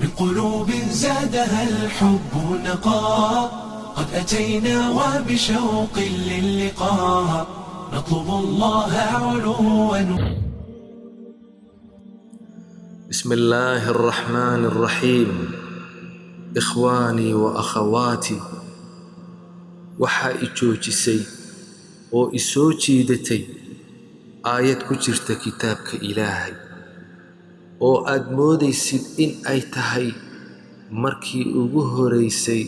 من قلوب زادها الحب نقاء قد أتينا وبشوق للقاء نطلب الله علوا. بسم الله الرحمن الرحيم. إخواني وأخواتي، waxaa i joojisay oo i soo jiidatay aayad ku jirta kitaabka Ilaahay oo aad moodaysid in ay tahay markii ugu horeysay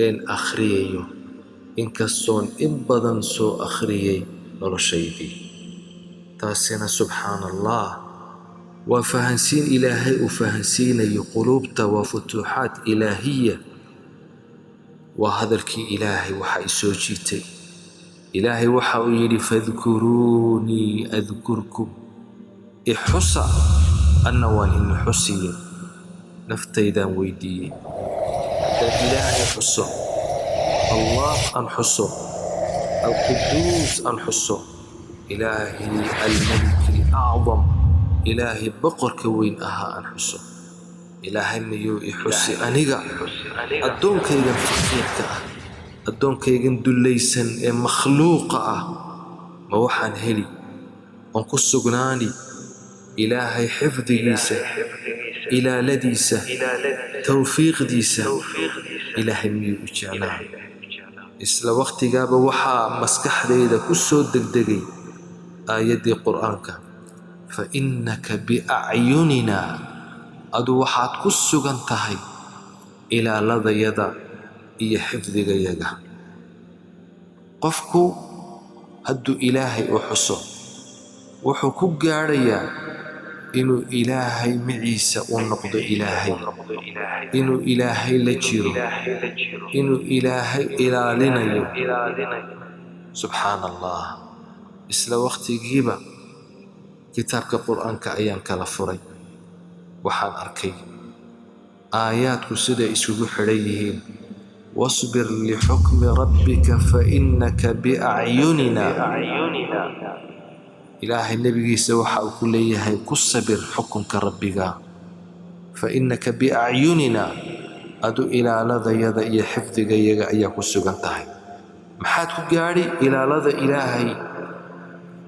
een akhriyayo, inkastoon in badan soo akhriyay noloshaydii. taasina subxaanallah waa fahansiin Ilaahay uu fahansiinayo quluubta, waa futuuxaad ilaahiya. waa hadalkii Ilaahay waxa i soo jiitay. Ilaahay waxa uu yidhi fadkuruunii adkurkum, ixusa anna waan in xusiye. naftaydaan weydiiyey haddaan Ilaahay xuso, Allah aan xuso, alquduus aan xuso, Ilaahi almaliki alacdam, Ilaahay boqorka weyn ahaa aan xuso, Ilaahay miyuu i xusi aniga addoonkaygan faqiirka ah, addoonkaygan dullaysan ee makhluuqa ah? ma waxaan heli oon ku sugnaani Ilaahay xifdigiisa, ilaaladiisa, tawfiiqdiisa? Ilaahay miyuu i jeclaa? isla waqtigaaba waxaa maskaxdayda ku soo degdegay aayaddii qur'aanka, fa innaka biacyunina, adu waxaad ku sugan tahay ilaaladayada iyo xifdigayaga. qofku hadduu Ilaahay u xuso wuxuu ku gaadhayaa inuu Ilaahay maciisa u noqdo Ilaahay, inuu Ilaahay la jiro, inuu Ilaahay ilaalinayo. subxaana allah. isla waqtigiiba kitaabka qur'aanka ayaan kala furay. waxaan arkay aayaadku siday isugu xidhan yihiin. wasbir lixukmi rabbika fa innaka biacyunina. Ilaahay nebigiisa waxa uu ku leeyahay ku sabir xukunka rabbiga, fa innaka biacyunina, adu ilaaladayada iyo xifdigayaga ayaa ku sugan tahay. maxaad ku gaadhi ilaalada Ilaahay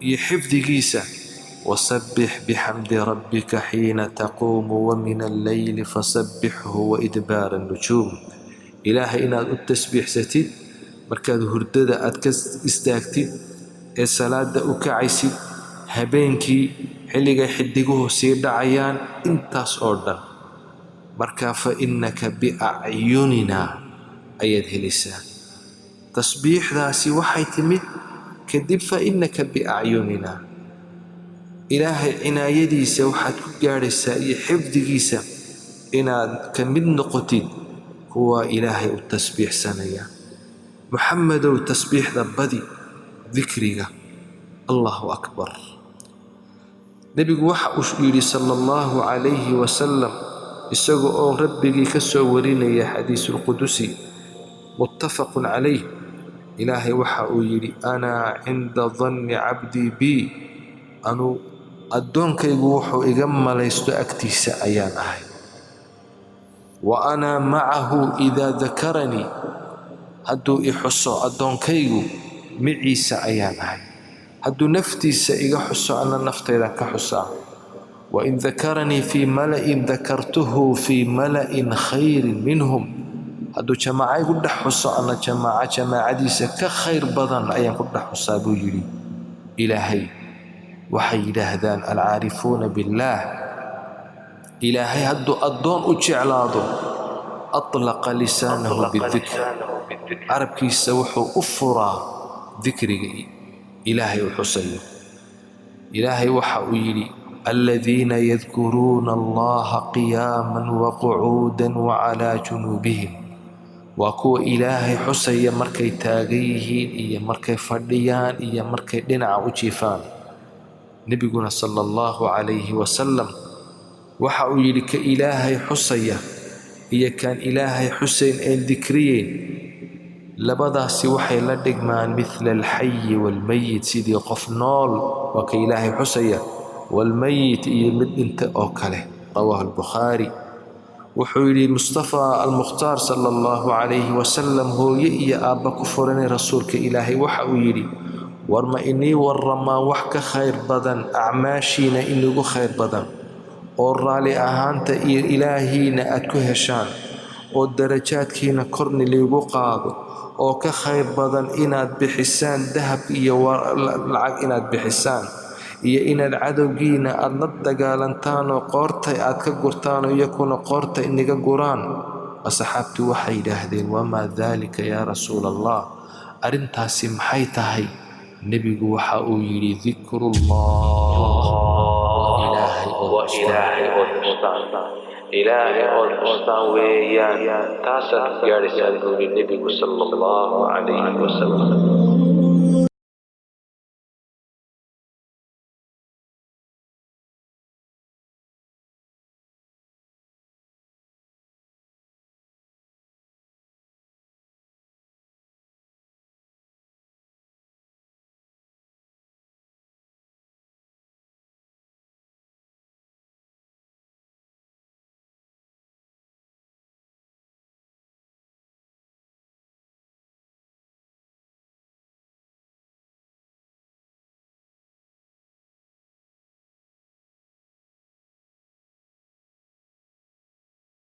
iyo xifdigiisa? وسبح بحمد ربك حين تقوم ومن الليل فسبحه وإدبار النجوم. إلهي إناد التسبيح ستيد مركاد هرددا أدكس استاكتيد الصلاة أكعيسيد هبينكي حلقة حدقوه سيد عيان انتاس أوردن مركا فإنك بأعيننا أيد هلسان. تسبيح ذاسي وحي تمد كذب فإنك بأعيننا. Ilaahay cinaayadiisa waxaad ku gaadhaysaa iyo xifdigiisa inaad ka mid noqotid kuwa Ilaahay u tasbiixsanaya. Muxammadow, tasbiixda badi, dikriga. Allahu akbar. nebigu waxa uu yidhi sallallahu calayhi wasallam, isaga oo rabbigii ka soo warinaya xadiisul qudusi muttafaqun calayh. Ilaahay waxa uu yidhi ana cinda danni cabdii bi, anu addoonkaygu wuxuu iga malaysto agtiisa ayaan ahay. wa ana macahu idaa dakaranii, hadduu i xuso addoonkaygu maciisa ayaan ahay. hadduu naftiisa iga xuso ana naftayda ka xusaa. wain dakaranii fii mala'in dakartuhu fii mala'in khayrin minhum, hadduu jamaaca igu dhex xuso ana jamaacadiisa ka khayr badan ayaan ku dhex xusaa buu yidhi Ilaahay. waxay yidhaahdaan alcaarifuuna billaah, Ilaahay hadduu addoon u jeclaado atlaqa lisaanahu bidikr, carabkiisa wuxuu u furaa dikriga Ilaahay u xusayo. Ilaahay waxa uu yidhi aladiina yadkuruuna allaha qiyaaman waqucuudan wacalaa junuubihim, waa kuwa Ilaahay xusaya markay taagan yihiin iyo markay fadhiyaan iyo markay dhinaca u jiifaan. nebiguna sallallahu calayhi wasallam waxa uu yidhi ka Ilaahay xusaya iyo kaan Ilaahay xusayn een dikriyeyn, labadaasi waxay la dhigmaan mithla alxayi waalmayit, sidii qof nool waa ka Ilaahay xusaya, waalmayit iyo mid dhinta oo kale. rawaahu albukhaari. وحولي مصطفى المختار صلى الله عليه وسلم هو يئي أبا كفرني رسولك إلهي وحويلي ورما إني ورما وحك خير بدن أعماشينا إنه خير بدن ورالي أهانت إلهينا أكوهشان ودرجاتكينا كرني ليغو قاضو oo ka khayr badan inaad bixisaan dahab iyo lacag inaad bixisaan iyo inaad cadowgiina aad la dagaalantaan oo qoortay aad ka gurtaan oo iyakuna qoorta inaga guraan asxaabtu waxay yiraahdeen wama dhalika ya rasuul allah arintaasi maxay tahay nabigu waxa uu yiri dhikrullah wa ilaahi oo weeyaan taasad gaaraysaa النبي صلى الله عليه وسلم